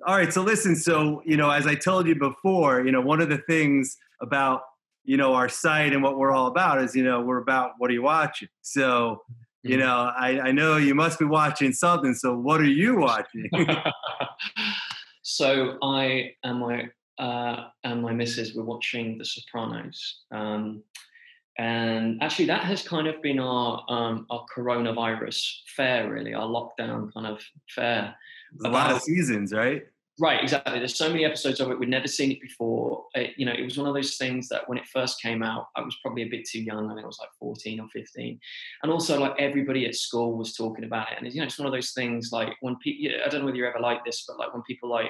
All right. So listen, so, as I told you before, one of the things about, our site and what we're all about is, we're about what are you watching? So, I know you must be watching something. So what are you watching? So I and my missus were watching The Sopranos. And actually that has kind of been our coronavirus fare, really, our lockdown kind of fare. There's a lot of seasons, right? Right, exactly. There's so many episodes of it. We'd never seen it before. It was one of those things that when it first came out, I was probably a bit too young. I think I was like 14 or 15. And also, like, everybody at school was talking about it. And, it's one of those things, like, when people, I don't know whether you're ever like this, but like when people I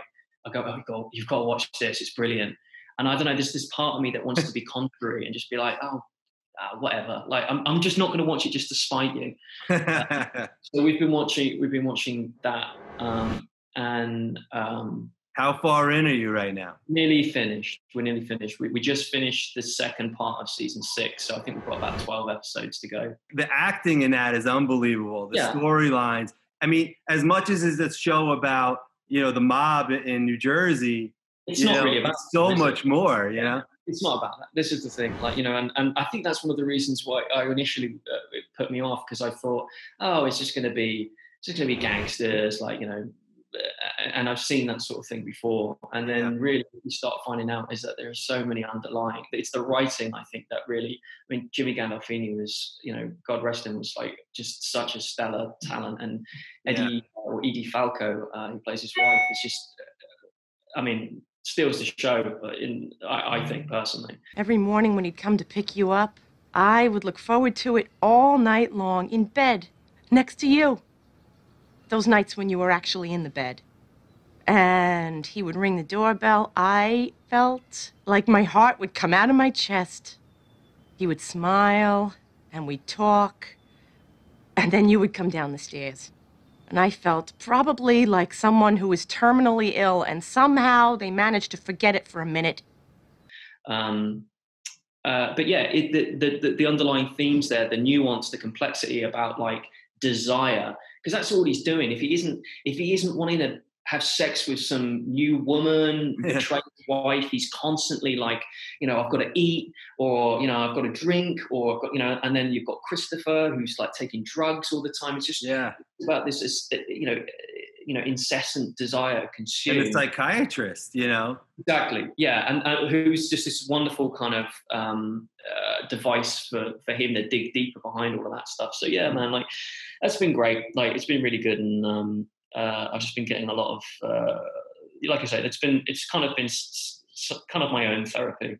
go, oh, God, you've got to watch this. It's brilliant. And I don't know, there's this part of me that wants to be contrary and just be like, oh, whatever. Like, I'm just not going to watch it just to spite you. So we've been watching that. How far in are you right now? Nearly finished. We're nearly finished. We just finished the second part of season 6, so I think we've got about 12 episodes to go. The acting in that is unbelievable. The storylines. I mean, as much as it's a show about, the mob in New Jersey, it's not really about so much more, It's not about that. This is the thing, and I think that's one of the reasons why I initially it put me off, because I thought, oh, it's just going to be gangsters, and I've seen that sort of thing before. And then really what you start finding out is that there are so many underlying, it's the writing, I think, that really, Jimmy Gandolfini was, God rest him, was like just such a stellar talent. And Edie Falco, who plays his wife, is just, steals the show, I think, personally. Every morning when he'd come to pick you up, I would look forward to it all night long in bed next to you. Those nights when you were actually in the bed. And he would ring the doorbell. I felt like my heart would come out of my chest. He would smile, and we'd talk, and then you would come down the stairs. And I felt probably like someone who was terminally ill, and somehow they managed to forget it for a minute. But yeah, the underlying themes there, the nuance, the complexity about like desire, because that's all he's doing. If he isn't wanting to have sex with some new woman, betrayed his wife, he's constantly like, I've got to eat, or I've got to drink, or I've got, and then you've got Christopher who's like taking drugs all the time. It's just about this, incessant desire consumed. And the psychiatrist, Exactly, yeah, and who's just this wonderful kind of device for him to dig deeper behind all of that stuff. So yeah, man, like that's been great. Like it's been really good, and I've just been getting a lot of, like I said, it's kind of been my own therapy.